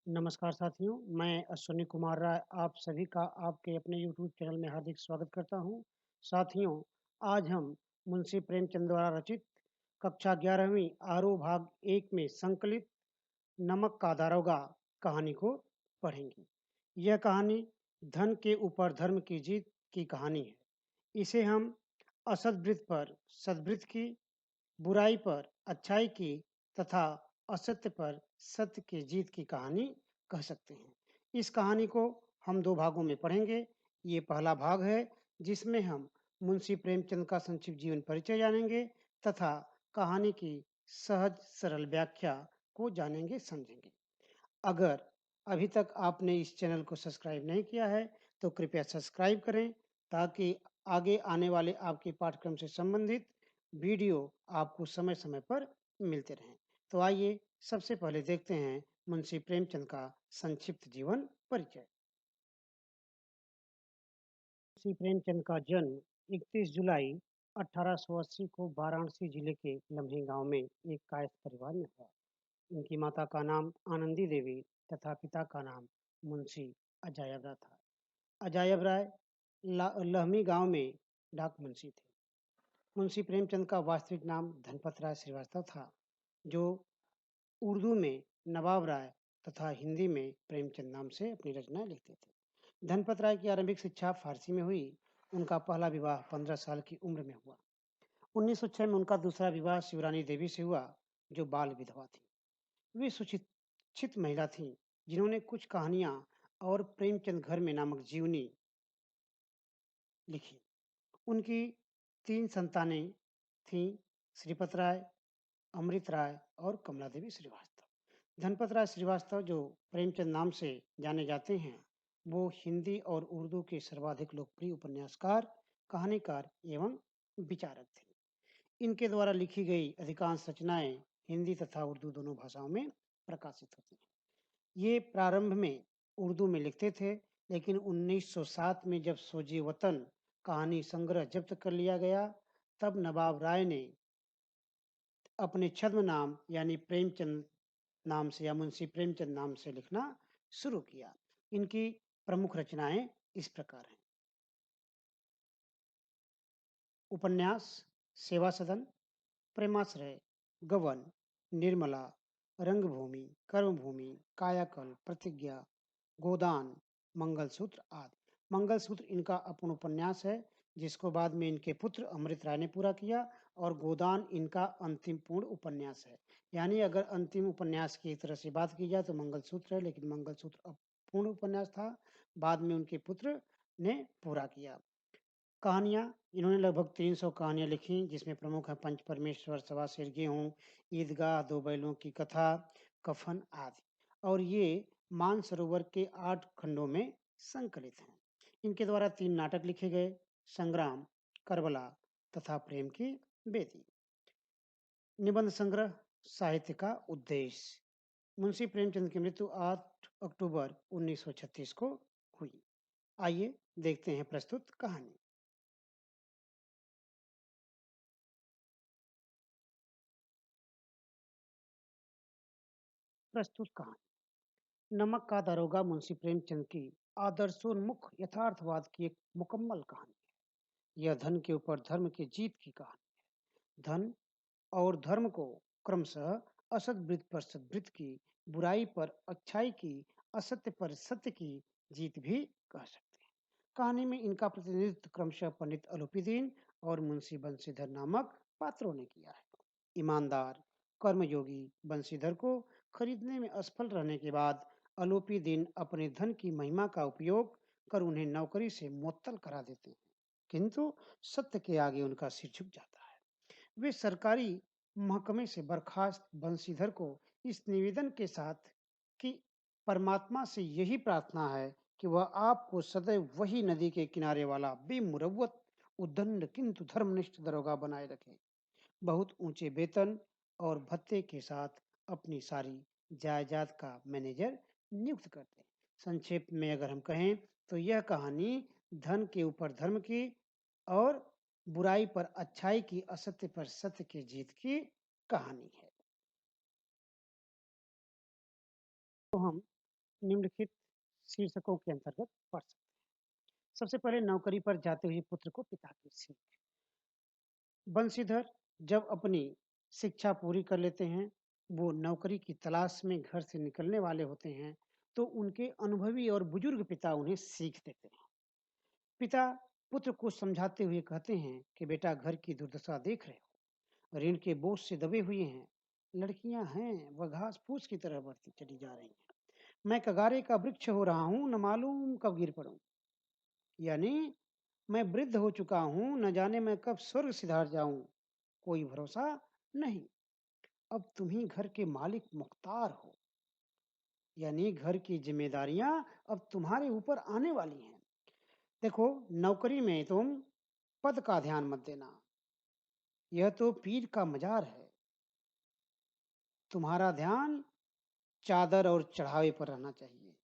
नमस्कार साथियों, मैं अश्विनी कुमार राय आप सभी का आपके अपने यूट्यूब चैनल में हार्दिक स्वागत करता हूं। साथियों, आज हम मुंशी प्रेमचंद द्वारा रचित कक्षा 11वीं आरो भाग 1 में संकलित नमक का दारोगा कहानी को पढ़ेंगे। यह कहानी धन के ऊपर धर्म की जीत की कहानी है। इसे हम असद्वृत पर सद्वृत की, बुराई पर अच्छाई की तथा असत्य पर सत्य की जीत की कहानी कह सकते हैं। इस कहानी को हम 2 भागों में पढ़ेंगे। ये पहला भाग है जिसमें हम मुंशी प्रेमचंद का संक्षिप्त जीवन परिचय जानेंगे तथा कहानी की सहज सरल व्याख्या को जानेंगे समझेंगे। अगर अभी तक आपने इस चैनल को सब्सक्राइब नहीं किया है तो कृपया सब्सक्राइब करें ताकि आगे आने वाले आपके पाठ्यक्रम से संबंधित वीडियो आपको समय समय पर मिलते रहें। तो आइए सबसे पहले देखते हैं मुंशी प्रेमचंद का संक्षिप्त जीवन परिचय। मुंशी प्रेमचंद का जन्म 31 जुलाई 1880 को वाराणसी जिले के लम्हे गांव में एक कायस्थ परिवार में हुआ। इनकी माता का नाम आनंदी देवी तथा पिता का नाम मुंशी अजायब राय था। अजायब राय लहमी गांव में डाक मुंशी थे। मुंशी प्रेमचंद का वास्तविक नाम धनपत राय श्रीवास्तव था, जो उर्दू में नवाब राय तथा हिंदी में प्रेमचंद नाम से अपनी रचनाएं लिखते थे। धनपत राय की आरंभिक शिक्षा फारसी में हुई। उनका पहला विवाह 15 साल की उम्र में हुआ। 1906 में उनका दूसरा विवाह शिवरानी देवी से हुआ, जो बाल विधवा थी। वे सुशिक्षित महिला थीं, जिन्होंने कुछ कहानियां और प्रेमचंद घर में नामक जीवनी लिखी। उनकी 3 संतानें थीं, श्रीपत राय, अमृत राय और कमला देवी श्रीवास्तव। धनपत राय श्रीवास्तव, जो प्रेमचंद नाम से जाने जाते हैं, वो हिंदी और उर्दू के सर्वाधिक लोकप्रिय उपन्यासकार, कहानीकार एवं विचारक थे। इनके द्वारा लिखी गई अधिकांश रचनाएं हिंदी तथा उर्दू दोनों भाषाओं में प्रकाशित होती हैं। ये प्रारंभ में उर्दू में लिखते थे, लेकिन 1907 में जब सोजे वतन कहानी संग्रह जब्त कर लिया गया, तब नवाब राय ने अपने छद्म नाम यानी प्रेमचंद नाम से या मुंशी प्रेमचंद नाम से लिखना शुरू किया। इनकी प्रमुख रचनाएं इस प्रकार हैं। उपन्यास सेवा सदन, प्रेमाश्रय, गबन, निर्मला, रंगभूमि, कर्मभूमि, कायाकल्प, प्रतिज्ञा, गोदान, मंगलसूत्र आदि। मंगलसूत्र इनका अपूर्ण उपन्यास है, जिसको बाद में इनके पुत्र अमृत राय ने पूरा किया, और गोदान इनका अंतिम पूर्ण उपन्यास है। यानी अगर अंतिम उपन्यास की तरह से बात की जाए तो मंगलसूत्र है, लेकिन मंगलसूत्र अपूर्ण उपन्यास था, बाद में उनके पुत्र ने पूरा किया। कहानियाँ इन्होंने लगभग 300 कहानियाँ लिखी, जिसमें प्रमुख हैं पंच परमेश्वर, सवा सेर गेहूँ, ईदगाह, दो बैलों की कथा, कफन आदि। और ये मानसरोवर के 8 खंडों में संकलित हैं। इनके द्वारा 3 नाटक लिखे गए, संग्राम, करबला तथा प्रेम की बेदी। निबंध संग्रह साहित्य का उद्देश्य। मुंशी प्रेमचंद की मृत्यु 8 अक्टूबर 1936 को हुई। आइए देखते हैं प्रस्तुत कहानी। प्रस्तुत कहानी नमक का दारोगा मुंशी प्रेमचंद की आदर्शोन्मुख यथार्थवाद की एक मुकम्मल कहानी है। यह धन के ऊपर धर्म की जीत की कहानी है। धन और धर्म को क्रमशः असद्वृत पर सद्वृत की, बुराई पर अच्छाई की, असत्य पर सत्य की जीत भी कह सकते हैं। कहानी में इनका प्रतिनिधित्व क्रमशः पंडित अलूपीदीन और मुंशी बंशीधर नामक पात्रों ने किया है। ईमानदार कर्मयोगी बंशीधर को खरीदने में असफल रहने के बाद अलूपीदीन अपने धन की महिमा का उपयोग कर उन्हें नौकरी से मुअत्तल करा देते हैं, किंतु सत्य के आगे उनका सिर झुक जाता है। वे सरकारी महकमे से बर्खास्त बंशीधर को इस निवेदन के साथ कि परमात्मा से यही प्रार्थना है कि वह आपको सदैव वही नदी के किनारे वाला बेमुरव्वत उद्दंड किंतु धर्मनिष्ठ दरोगा बनाए रखे, बहुत ऊंचे वेतन और भत्ते के साथ अपनी सारी जायदाद का मैनेजर नियुक्त करते हैं। संक्षेप में अगर हम कहें तो यह कहानी धन के ऊपर धर्म की और बुराई पर अच्छाई की, असत्य पर सत्य की जीत की कहानी है। तो हम निम्नलिखित शीर्षकों के अंतर्गत पढ़ सकते हैं। सबसे पहले नौकरी पर जाते हुए पुत्र को पिता की सीख। बंशीधर जब अपनी शिक्षा पूरी कर लेते हैं, वो नौकरी की तलाश में घर से निकलने वाले होते हैं, तो उनके अनुभवी और बुजुर्ग पिता उन्हें सीख देते हैं। पिता पुत्र को समझाते हुए कहते हैं कि बेटा घर की दुर्दशा देख रहे हो, ऋण के बोझ से दबे हुए हैं, लड़कियां हैं वह घास फूस की तरह बढ़ती चली जा रही हैं। मैं कगारे का वृक्ष हो रहा हूँ, न मालूम कब गिर पड़ूं। यानी मैं वृद्ध हो चुका हूँ, न जाने मैं कब स्वर्ग सिधार जाऊं, कोई भरोसा नहीं। अब तुम ही घर के मालिक मुख्तार हो, यानी घर की जिम्मेदारियां अब तुम्हारे ऊपर आने वाली हैं। देखो, नौकरी में तुम पद का ध्यान मत देना, यह तो पीर का मजार है। तुम्हारा ध्यान चादर और चढ़ावे पर रहना चाहिए।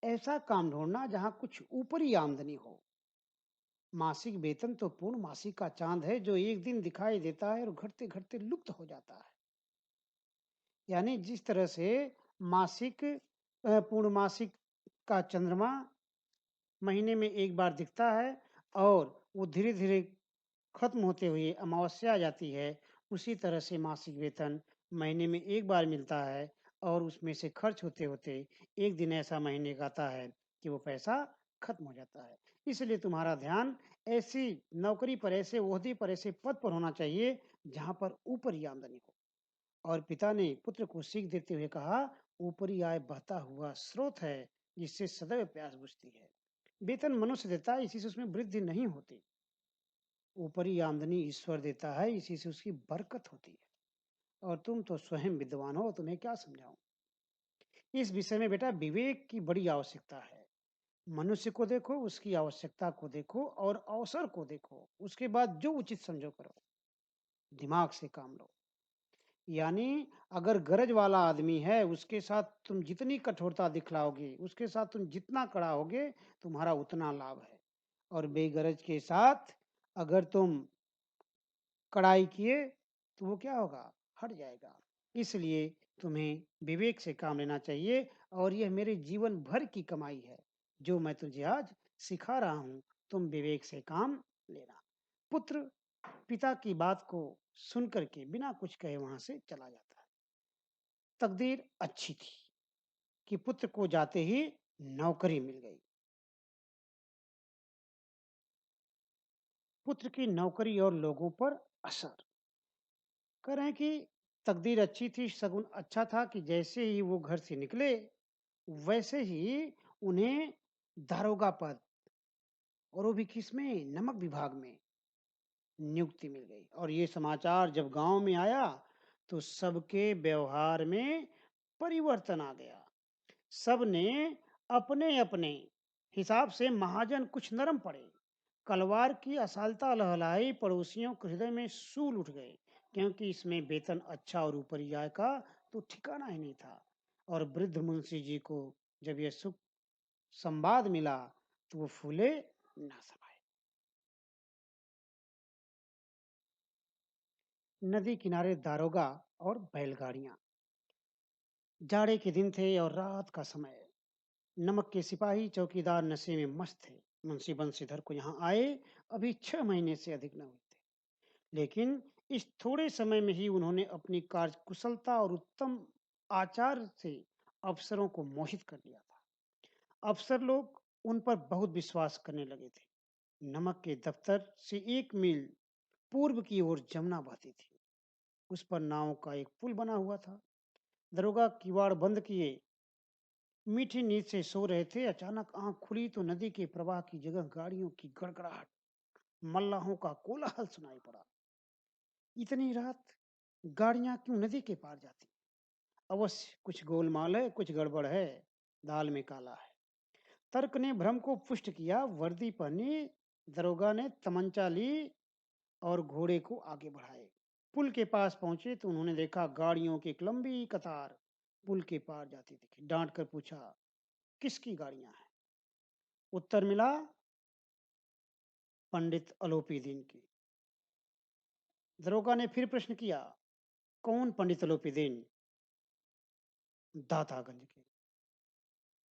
ऐसा काम ढूंढना जहां कुछ ऊपरी आमदनी हो। मासिक वेतन तो पूर्ण मासिक का चांद है, जो एक दिन दिखाई देता है और घटते घटते लुप्त हो जाता है। यानी जिस तरह से मासिक पूर्ण मासिक का चंद्रमा महीने में एक बार दिखता है और वो धीरे धीरे खत्म होते हुए अमावस्या आ जाती है, उसी तरह से मासिक वेतन महीने में एक बार मिलता है और उसमें से खर्च होते होते एक दिन ऐसा महीने का आता है कि वो पैसा खत्म हो जाता है। इसलिए तुम्हारा ध्यान ऐसी नौकरी पर, ऐसे ओहदे पर, ऐसे पद पर होना चाहिए जहां पर ऊपरी आमदनी हो। और पिता ने पुत्र को सीख देते हुए कहा, ऊपरी आय बहता हुआ स्रोत है, जिससे सदैव प्यास बुझती है। वेतन मनुष्य देता है, इसी से उसमें वृद्धि नहीं होती। ऊपरी आमदनी ईश्वर देता है, इसी से उसकी बरकत होती है। और तुम तो स्वयं विद्वान हो, तुम्हें क्या समझाऊं। इस विषय में बेटा विवेक की बड़ी आवश्यकता है। मनुष्य को देखो, उसकी आवश्यकता को देखो और अवसर को देखो, उसके बाद जो उचित समझो करो। दिमाग से काम लो। यानी अगर गरज वाला आदमी है, उसके साथ तुम जितनी कठोरता दिखलाओगे, उसके साथ तुम जितना कड़ा होगे, तुम्हारा उतना लाभ है। और बेगरज के साथ अगर तुम कड़ाई किए तो वो क्या होगा, हट जाएगा। इसलिए तुम्हें विवेक से काम लेना चाहिए और यह मेरे जीवन भर की कमाई है, जो मैं तुझे आज सिखा रहा हूँ। तुम विवेक से काम लेना। पुत्र पिता की बात को सुन करके बिना कुछ कहे वहां से चला जाता है। तकदीर अच्छी थी कि पुत्र को जाते ही नौकरी मिल गई। पुत्र की नौकरी और लोगों पर असर। कह रहे हैं कि तकदीर अच्छी थी, शगुन अच्छा था कि जैसे ही वो घर से निकले, वैसे ही उन्हें दारोगा पद, और वो भी किसमें, नमक विभाग में नियुक्ति मिल गई। और ये समाचार जब गांव में आया तो सबके व्यवहार में परिवर्तन आ गया। सब ने अपने अपने हिसाब से महाजन कुछ नरम पड़े। कलवार की असालता लहलाई, पड़ोसियों के हृदय में सूल उठ गए, क्योंकि इसमें वेतन अच्छा और ऊपरी आय का तो ठिकाना ही नहीं था। और वृद्ध मुंशी जी को जब यह सुख संवाद मिला तो वो फूले ना समाये। नदी किनारे दारोगा और बैलगाड़ियां। जाड़े के दिन थे और रात का समय। नमक के सिपाही चौकीदार नशे में मस्त थे। मुंशी बंशीधर को यहाँ आए अभी 6 महीने से अधिक न हुए थे, लेकिन इस थोड़े समय में ही उन्होंने अपनी कार्यकुशलता और उत्तम आचार से अफसरों को मोहित कर लिया था। अफसर लोग उन पर बहुत विश्वास करने लगे थे। नमक के दफ्तर से 1 मील पूर्व की ओर जमुना बहती थी। उस पर नाव का एक पुल बना हुआ था। दरोगा किवाड़ बंद किए मीठी नींद से सो रहे थे। अचानक आंख खुली तो नदी के प्रवाह की जगह गाड़ियों की गड़गड़ाहट, मल्लाहों का कोलाहल सुनाई पड़ा। इतनी रात गाड़ियां क्यों नदी के पार जाती? अवश्य कुछ गोलमाल है, कुछ गड़बड़ है, दाल में काला है। तर्क ने भ्रम को पुष्ट किया। वर्दी पहनी, दरोगा ने तमंचा ली और घोड़े को आगे बढ़ाए। पुल के पास पहुंचे तो उन्होंने देखा गाड़ियों की एक लंबी कतार पुल के पार जाती दिखी। डांट कर पूछा, किसकी गाड़ियां हैं? उत्तर मिला, पंडित अलोपीदीन की। दरोगा ने फिर प्रश्न किया, कौन पंडित अलोपीदीन? दातागंज के।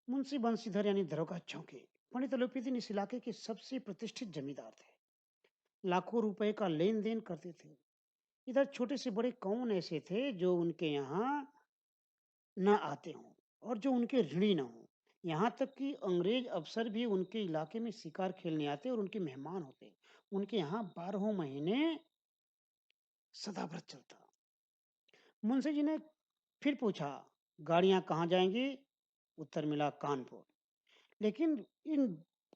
मुंशी बंशीधर यानी दरोगा चौके। पंडित अलोपीदीन इस इलाके के सबसे प्रतिष्ठित जमींदार थे। लाखों रुपए का लेन देन करते थे। इधर छोटे से बड़े कौन ऐसे थे जो उनके यहाँ न आते हों और जो उनके ऋणी न हों। यहाँ तक कि अंग्रेज अफसर भी उनके इलाके में शिकार खेलने आते और उनके मेहमान होते। उनके यहाँ 12 महीने सदाव्रत चलता। मुंशी जी ने फिर पूछा, गाड़ियां कहाँ जाएंगी? उत्तर मिला, कानपुर। लेकिन इन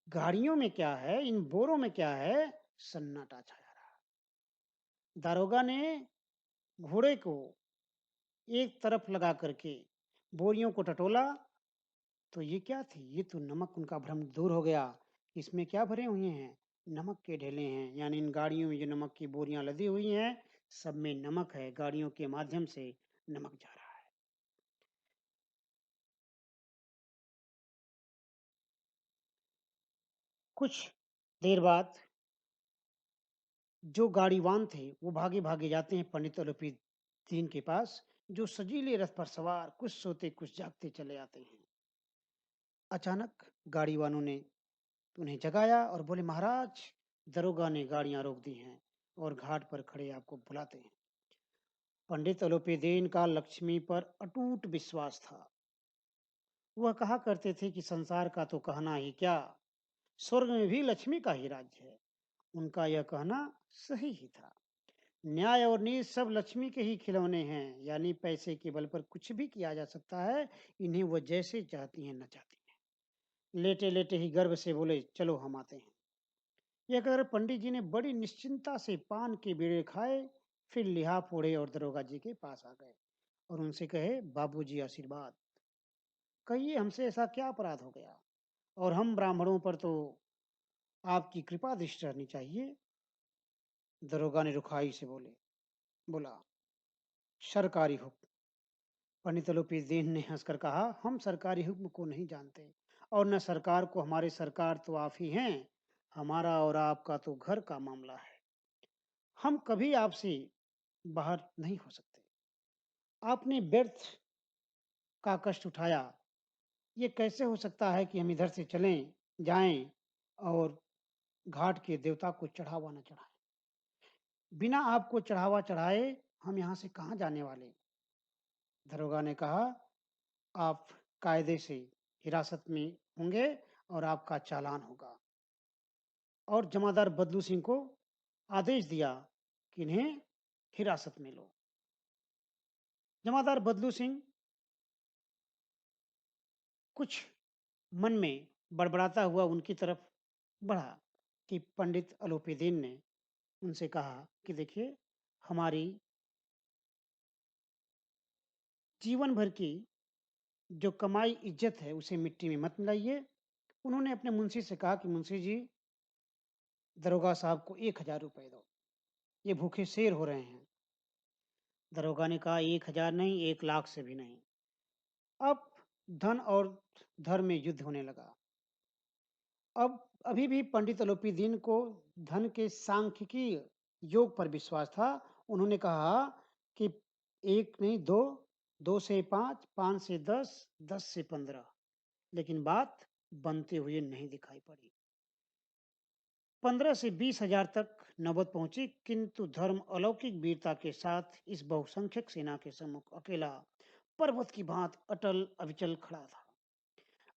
गाड़ियों में क्या है, इन बोरों में क्या है? सन्नाटा छाया रहा। दारोगा ने घोड़े को एक तरफ लगा करके बोरियों को टटोला, तो ये क्या थी? ये तो नमक। उनका भ्रम दूर हो गया। इसमें क्या भरे हुए हैं? नमक के ढेले हैं। यानी इन गाड़ियों में जो नमक की बोरियां लदी हुई हैं, सब में नमक है। गाड़ियों के माध्यम से नमक जा रहा है। कुछ देर बाद जो गाड़ीवान थे वो भागे भागे जाते हैं पंडित अलोपीदीन के पास, जो सजीले रथ पर सवार कुछ सोते कुछ जागते चले आते हैं। अचानक गाड़ी वालों ने उन्हें जगाया और बोले, महाराज, दरोगा ने गाड़ियां रोक दी हैं और घाट पर खड़े आपको बुलाते हैं। पंडित अलोपीदीन का लक्ष्मी पर अटूट विश्वास था। वह कहा करते थे कि संसार का तो कहना ही क्या, स्वर्ग में भी लक्ष्मी का ही राज्य है। उनका यह कहना सही ही था। न्याय और नीति सब लक्ष्मी के ही खिलौने हैं। यानी पैसे के बल पर कुछ भी किया जा सकता है। इन्हें वो जैसे चाहती हैं नचाती हैं। लेटे लेटे ही गर्व से बोले, चलो हम आते हैं। यह कहकर पंडित जी ने बड़ी निश्चिंता से पान के बीड़े खाए, फिर लिहाफ ओढ़े और दरोगा जी के पास आ गए और उनसे कहे, बाबूजी आशीर्वाद। कहिए, हमसे ऐसा क्या अपराध हो गया? और हम ब्राह्मणों पर तो आपकी कृपा दृष्टि रहनी चाहिए। दरोगा ने रुखाई से बोला, सरकारी हुक्म। पंडित अलोपीदीन ने हंसकर कहा, हम सरकारी हुक्म को नहीं जानते और न सरकार को। हमारे सरकार तो आप ही हैं। हमारा और आपका तो घर का मामला है। हम कभी आपसे बाहर नहीं हो सकते। आपने व्यर्थ का कष्ट उठाया। ये कैसे हो सकता है कि हम इधर से चलें जाएं और घाट के देवता को चढ़ावा न चढ़ाएं? बिना आपको चढ़ावा चढ़ाए हम यहाँ से कहाँ जाने वाले? दरोगा ने कहा, आप कायदे से हिरासत में होंगे और आपका चालान होगा। और जमादार बदलू सिंह को आदेश दिया कि इन्हें हिरासत में लो। जमादार बदलू सिंह कुछ मन में बड़बड़ाता हुआ उनकी तरफ बढ़ा कि पंडित अलोपीदीन ने उनसे कहा कि देखिए, हमारी जीवन भर की जो कमाई इज्जत है उसे मिट्टी में मत मिलाइए। उन्होंने अपने मुंशी से कहा कि मुंशी जी, दरोगा साहब को 1,000 रुपए दो, ये भूखे शेर हो रहे हैं। दरोगा ने कहा, 1,000 नहीं, 1,00,000 से भी नहीं। अब धन और धर्म में युद्ध होने लगा। अब अभी भी पंडित अलोपीदीन को धन के सांख्यिकी योग पर विश्वास था। उन्होंने कहा कि 1 नहीं 2, 2 से 5, 5 से 10, 10 से 15। लेकिन बात बनते हुए नहीं दिखाई पड़ी। 15 से 20,000 तक नौबत पहुंची, किंतु धर्म अलौकिक वीरता के साथ इस बहुसंख्यक सेना के सम्मुख अकेला पर्वत की भांति अटल अविचल खड़ा था।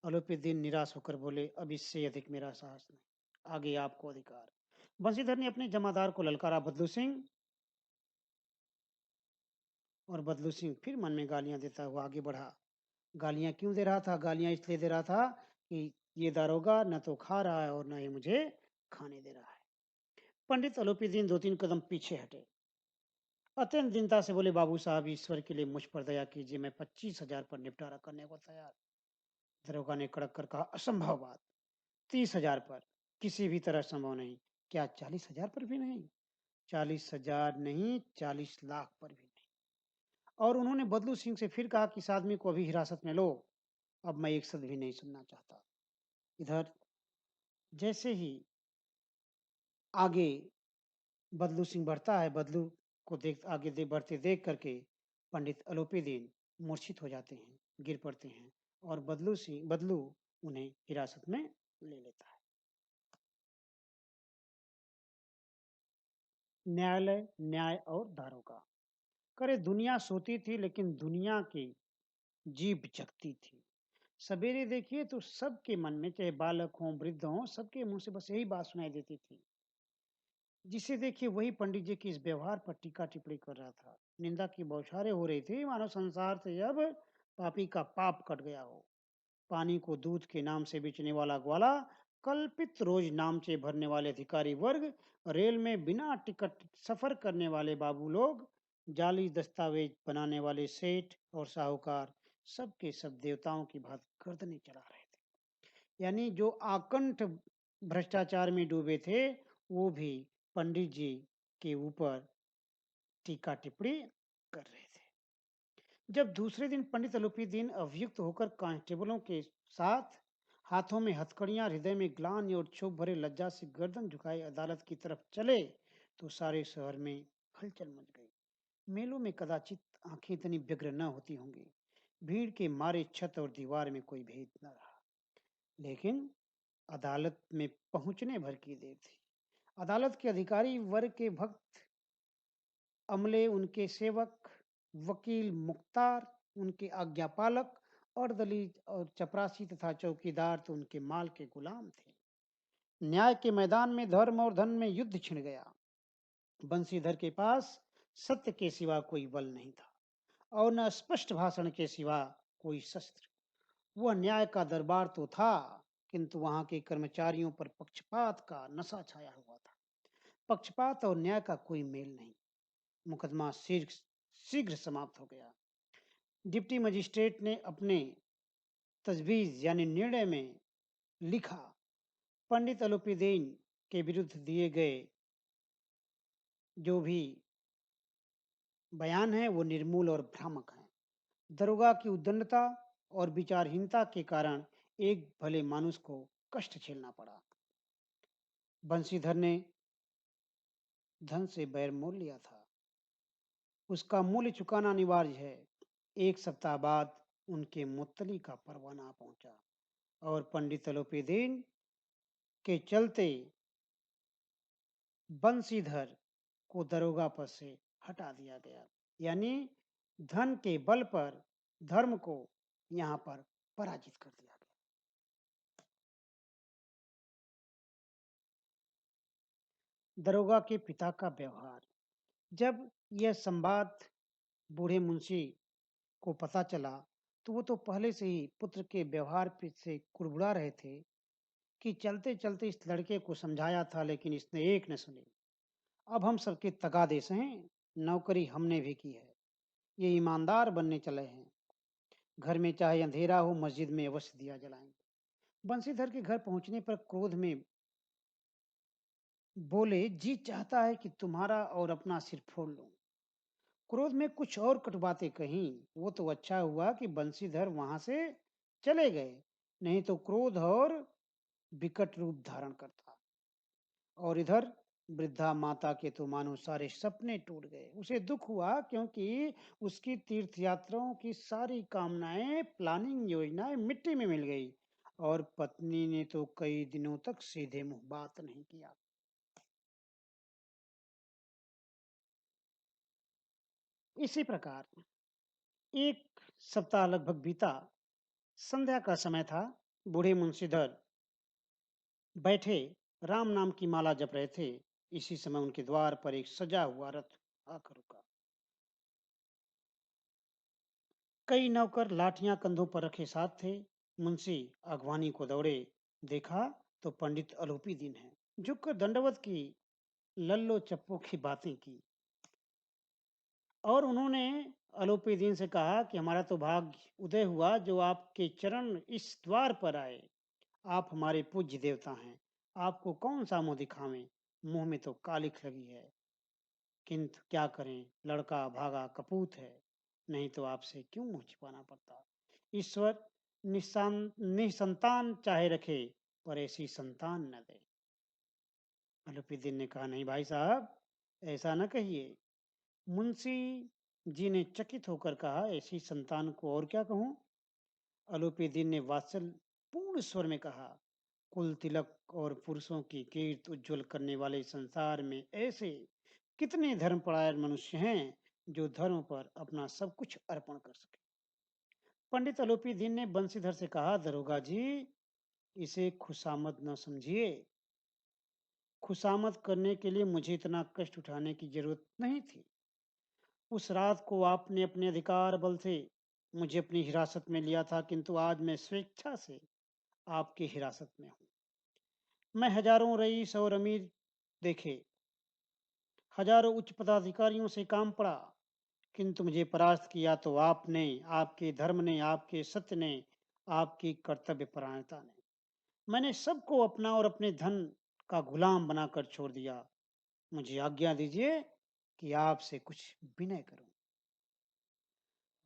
अलोपीदीन निराश होकर बोले, अब इससे अधिक मेरा साहस नहीं। आगे आपको अधिकार। बंशीधर ने अपने जमादार को ललकारा, बदलू सिंह। और बदलू सिंह फिर मन में गालियां देता हुआ आगे बढ़ा। गालियां क्यों दे रहा था? गालियां इसलिए दे रहा था कि ये दारोगा न तो खा रहा है और न ही मुझे खाने दे रहा है। पंडित अलोपीदीन 2-3 कदम पीछे हटे। अत्यंत दीनता से बोले, बाबू साहब, ईश्वर के लिए मुझ पर दया कीजिए। मैं 25,000 पर निपटारा करने को तैयार। दरोगा ने कड़क कर कहा, असंभव बात। 30,000 पर किसी भी तरह संभव नहीं। क्या 40,000 पर भी नहीं? 40,000 नहीं, 40 लाख पर भी नहीं। और उन्होंने बदलू सिंह से फिर कहा कि इस आदमी को अभी हिरासत में लो। अब मैं एक शब्द भी नहीं सुनना चाहता। इधर जैसे ही आगे बदलू सिंह बढ़ता है, बदलू को बढ़ते देख करके पंडित अलोपीदीन मूर्छित हो जाते हैं, गिर पड़ते हैं और बदलू उन्हें हिरासत में ले लेता है। न्यायालय, न्याय और दारोगा। करे दुनिया सोती थी लेकिन दुनिया की जीभ जगती थी। सवेरे देखिए तो सबके मन में, चाहे बालक हों, वृद्ध हों, सबके मुँह से बस यही बात सुनाई देती थी। जिसे देखिए वही पंडित जी के इस व्यवहार पर टीका-टिप्पणी कर रहा था। निंदा की बौछारें हो रही थी, मानो संसार से अब पापी का पाप कट गया हो। पानी को दूध के नाम से बेचने वाला ग्वाला, कल्पित रोज नामचे भरने वाले अधिकारी वर्ग, रेल में बिना टिकट सफर करने वाले बाबू लोग, जाली दस्तावेज बनाने वाले सेठ और साहूकार, सबके सब देवताओं की भांति गर्दनें चला रहे थे। यानी जो आकंठ भ्रष्टाचार में डूबे थे, वो भी पंडित जी के ऊपर टीका टिप्पणी कर रहे थे। जब दूसरे दिन पंडित अलूपीदीन अभियुक्त होकर कांस्टेबलों के साथ हाथों में हथकड़ियां, हृदय में ग्लानि और क्षोभ भरे लज्जा से गर्दन झुकाए अदालत की तरफ चले, तो सारे शहर में हलचल मच गई। मेलों में कदाचित आंखें इतनी व्यग्र न होती होंगी। भीड़ के मारे छत और दीवार में कोई भेद न रहा। लेकिन अदालत में पहुंचने भर की देर थी। अदालत के अधिकारी वर्ग के भक्त, अमले उनके सेवक, वकील मुख्तार उनके आज्ञापालक और दलील और चपरासी तथा चौकीदार तो उनके माल के गुलाम थे। न्याय के मैदान में धर्म और धन में युद्ध छिड़ गया। बंशीधर के पास सत्य के सिवा कोई बल नहीं था और न स्पष्ट भाषण के सिवा कोई शस्त्र। वह न्याय का दरबार तो था, किंतु वहां के कर्मचारियों पर पक्षपात का नशा छाया हुआ था। पक्षपात और न्याय का कोई मेल नहीं। मुकदमा शीघ्र शीघ्र समाप्त हो गया। डिप्टी मजिस्ट्रेट ने अपने तजवीज यानी निर्णय में लिखा, पंडित अलूपीदीन के विरुद्ध दिए गए जो भी बयान है वो निर्मूल और भ्रामक है। दरोगा की उद्दंडता और विचारहीनता के कारण एक भले मानुष को कष्ट झेलना पड़ा। बंशीधर ने धन से बैर मोल लिया था, उसका मूल्य चुकाना अनिवार्य है। एक सप्ताह बाद उनके मुत्तली का परवाना पहुंचा और पंडित अलूपीदीन के चलते बंशीधर को दरोगा पद से हटा दिया गया। यानी धन के बल पर धर्म को यहाँ पर पराजित कर दिया गया। दरोगा के पिता का व्यवहार। जब यह संवाद बूढ़े मुंशी को पता चला, तो वो तो पहले से ही पुत्र के व्यवहार से कुड़बुड़ा रहे थे कि चलते चलते इस लड़के को समझाया था लेकिन इसने एक न सुनी। अब हम सबके तगादेश हैं, नौकरी हमने भी की है, ये ईमानदार बनने चले हैं। घर में चाहे अंधेरा हो, मस्जिद में अवश्य दिया जलाएंगे। बंशीधर के घर पहुंचने पर क्रोध में बोले, जी चाहता है कि तुम्हारा और अपना सिर फोड़ लूं। क्रोध में कुछ और कटु बातें कहीं। वो तो अच्छा हुआ कि बंशीधर वहां से चले गए, नहीं तो क्रोध और विकट रूप धारण करता। और इधर वृद्धा माता के तो मानो सारे सपने टूट गए। उसे दुख हुआ क्योंकि उसकी तीर्थ यात्राओं की सारी कामनाएं, प्लानिंग, योजनाएं मिट्टी में मिल गई और पत्नी ने तो कई दिनों तक सीधे मुंह बात नहीं किया। इसी प्रकार एक सप्ताह लगभग बीता। संध्या का समय था। बूढ़े मुंशीधर बैठे राम नाम की माला जप रहे थे। इसी समय उनके द्वार पर एक सजा हुआ रथ आकर रुका। कई नौकर लाठियां कंधों पर रखे साथ थे। मुंशी अगवानी को दौड़े, देखा तो पंडित अलूपीदीन है। झुककर दंडवत की, लल्लो चप्पो की बातें की और उन्होंने अलूपीदीन से कहा कि हमारा तो भाग्य उदय हुआ जो आपके चरण इस द्वार पर आए। आप हमारे पूज्य देवता हैं, आपको कौन सा मुंह दिखावें, मुंह में तो कालिख लगी है, किंतु क्या करें, लड़का भागा कपूत है, नहीं तो आपसे क्यों मुंह छिपाना पड़ता। ईश्वर निसंतान चाहे रखे, पर ऐसी संतान न दे। अलूपीदीन ने कहा, नहीं भाई साहब, ऐसा न कहिए। मुंशी जी ने चकित होकर कहा, ऐसी संतान को और क्या कहूं। अलोपीदीन ने वात्सल पूर्ण स्वर में कहा, कुल तिलक और पुरुषों की कीर्ति उज्जवल करने वाले संसार में ऐसे कितने धर्मपरायण मनुष्य हैं जो धर्म पर अपना सब कुछ अर्पण कर सके। पंडित अलोपीदीन ने बंशीधर से कहा, दरोगा जी, इसे खुशामद न समझिए। खुशामद करने के लिए मुझे इतना कष्ट उठाने की जरूरत नहीं थी। उस रात को आपने अपने अधिकार बल से मुझे अपनी हिरासत में लिया था, किंतु आज मैं स्वेच्छा से आपकी हिरासत में हूँ। मैं हजारों रईस और अमीर देखे, हजारों उच्च पदाधिकारियों से काम पड़ा, किंतु मुझे परास्त किया तो आपने, आपके धर्म ने, आपके सत्य ने, आपकी कर्तव्य परायणता ने। मैंने सबको अपना और अपने धन का गुलाम बनाकर छोड़ दिया। मुझे आज्ञा दीजिए कि आपसे कुछ विनय करूं।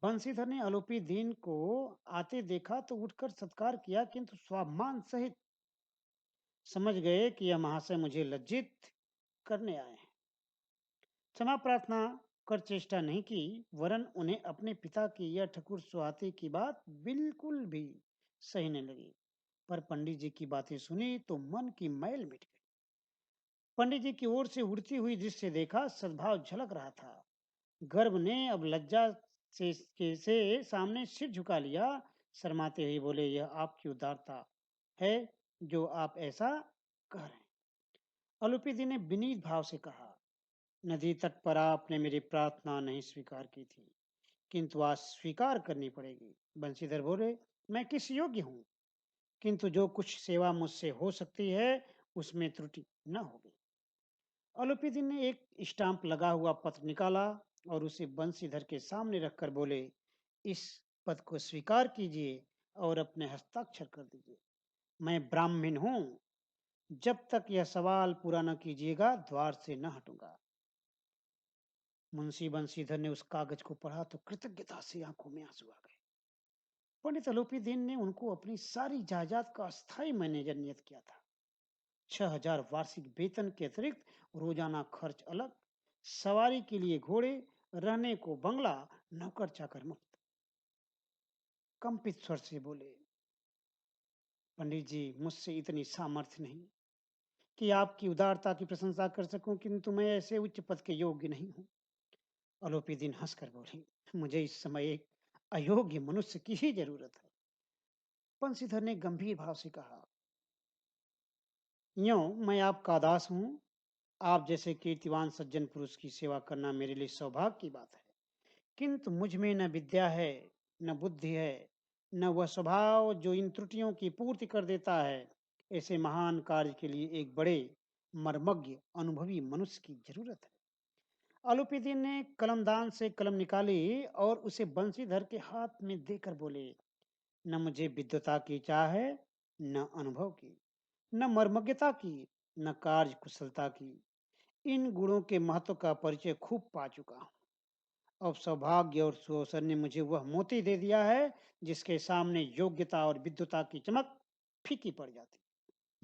बंशीधर ने आलोपी दीन को आते देखा तो उठकर सत्कार किया, किंतु स्वाभिमान सहित समझ गए कि यह महाशय मुझे लज्जित करने आए हैं। क्षमा प्रार्थना कर चेष्टा नहीं की, वरन उन्हें अपने पिता की यह ठकुर सुहाती की बात बिल्कुल भी सही नहीं लगी। पर पंडित जी की बातें सुनी तो मन की मैल मिट गई। पंडित जी की ओर से उड़ती हुई दृश्य देखा, सद्भाव झलक रहा था। गर्भ ने अब लज्जा से सामने सिर झुका लिया, शर्माते हुए बोले, यह आपकी उदारता है जो आप ऐसा कह रहे हैं। अलोपीदी ने विनीत भाव से कहा, नदी तट पर आपने मेरी प्रार्थना नहीं स्वीकार की थी, किंतु आज स्वीकार करनी पड़ेगी। बंशीधर बोले, मैं किस योग्य हूँ, किंतु जो कुछ सेवा मुझसे हो सकती है उसमें त्रुटि न होगी। अलोपीदी ने एक स्टाम्प लगा हुआ पत्र निकाला और उसे बंशीधर के सामने रखकर बोले, इस पद को स्वीकार कीजिए और अपने हस्ताक्षर कर दीजिए। मैं ब्राह्मण हूँ, जब तक यह सवाल पूरा न कीजिएगा द्वार से न हटूंगा। मुंशी बंशीधर ने उस कागज को पढ़ा तो कृतज्ञता से आंखों में आंसू आ गए। पंडित अलोपीदीन ने उनको अपनी सारी जायदाद का अस्थायी मैनेजर नियुक्त किया था। 6,000 वार्षिक वेतन के अतिरिक्त रोजाना खर्च अलग, सवारी के लिए घोड़े, रहने को बंगला, नौकर चाकर मुफ्त। कंपित स्वर से बोले, पंडित जी, मुझसे इतनी सामर्थ्य नहीं कि आपकी उदारता की प्रशंसा कर सकूं, किंतु मैं ऐसे उच्च पद के योग्य नहीं हूं। अलोपीदीन हंसकर बोली, मुझे इस समय एक अयोग्य मनुष्य की ही जरूरत है। बंशीधर ने गंभीर भाव से कहा, यूं मैं आपका दास हूं। आप जैसे कीर्तिवान सज्जन पुरुष की सेवा करना मेरे लिए सौभाग्य की बात है, किंतु मुझ में न विद्या है, न बुद्धि है, न वह स्वभाव जो इन त्रुटियों की पूर्ति कर देता है। ऐसे महान कार्य के लिए एक बड़े मर्मज्ञ अनुभवी मनुष्य की जरूरत है। अलोपीदी ने कलमदान से कलम निकाली और उसे बंशीधर के हाथ में देकर बोले, न मुझे विद्वता की चाह है, न अनुभव की, न मर्मज्ञता की, न कार्य कुशलता की। इन गुणों के महत्व का परिचय खूब पा चुका हूँ। अब सौभाग्य और सुअवसर ने मुझे वह मोती दे दिया है जिसके सामने योग्यता और विद्वता की चमक फीकी पड़ जाती।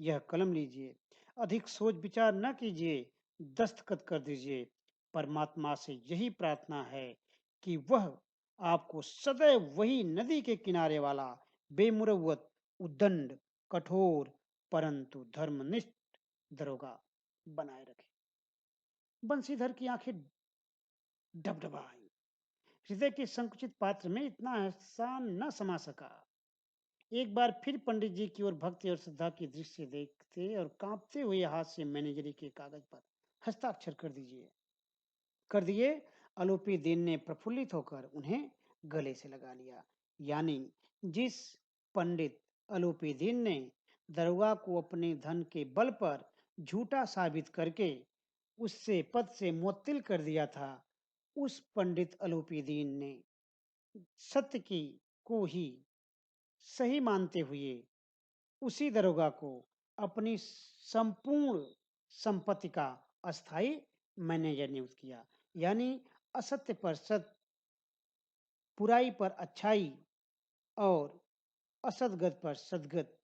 यह कलम लीजिए, अधिक सोच विचार न कीजिए, दस्तखत कर दीजिए। परमात्मा से यही प्रार्थना है कि वह आपको सदैव वही नदी के किनारे वाला बेमुरवत, उद्दंड, कठोर परंतु धर्मनिष्ठ दरोगा बनाए रखे। बंशीधर की आंखें डबडबा आई। हृदय के संकुचित पात्र में इतना एहसान न समा सका। एक बार फिर पंडित जी की ओर भक्ति और श्रद्धा की दृश्य देखते और कांपते हुए हाथ से मैनेजरी के कागज पर हस्ताक्षर कर दिए। आलोपी दीन ने प्रफुल्लित होकर उन्हें गले से लगा लिया। यानी जिस पंडित आलोपी दीन ने दरोगा को अपने धन के बल पर झूठा साबित करके उससे पद से मुअत्तिल कर दिया था, उस पंडित आलोपी दीन ने सत्य की को ही सही मानते हुए उसी दरोगा को अपनी संपूर्ण संपत्ति का अस्थाई मैनेजर नियुक्त किया। यानी असत्य पर सत्य, बुराई पर अच्छाई और असदगत पर सदगत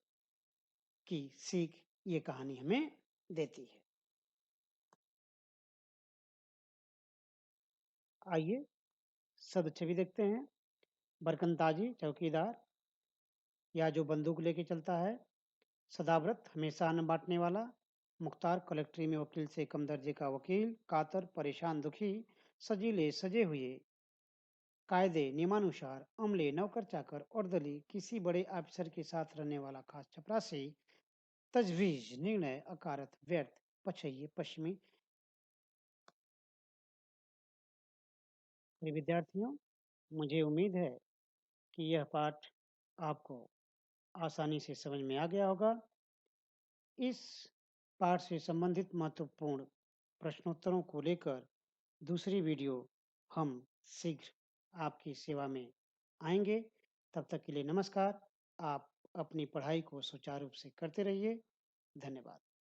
की सीख ये कहानी हमें देती है। आइए छवि देखते हैं। बरकंताजी चौकीदार या जो बंदूक लेके चलता है? सदाव्रत हमेशा अन्न बाँटने वाला, मुख्तार कलेक्ट्री में वकील से कम दर्जे का वकील, कातर परेशान दुखी, सजीले सजे हुए, कायदे नियमानुसार, अमले नौकर-चाकर, अर्दली, किसी बड़े ऑफिसर के साथ रहने वाला खास चपरासी, तजवीज़, निर्णय, अकारत, व्यर्थ, पछैये, पश्चिमी। मेरे विद्यार्थियों, मुझे उम्मीद है कि यह पाठ आपको आसानी से समझ में आ गया होगा। इस पाठ से संबंधित महत्वपूर्ण प्रश्नोत्तरों को लेकर दूसरी वीडियो हम शीघ्र आपकी सेवा में आएँगे। तब तक के लिए नमस्कार। आप अपनी पढ़ाई को सुचारू रूप से करते रहिए। धन्यवाद।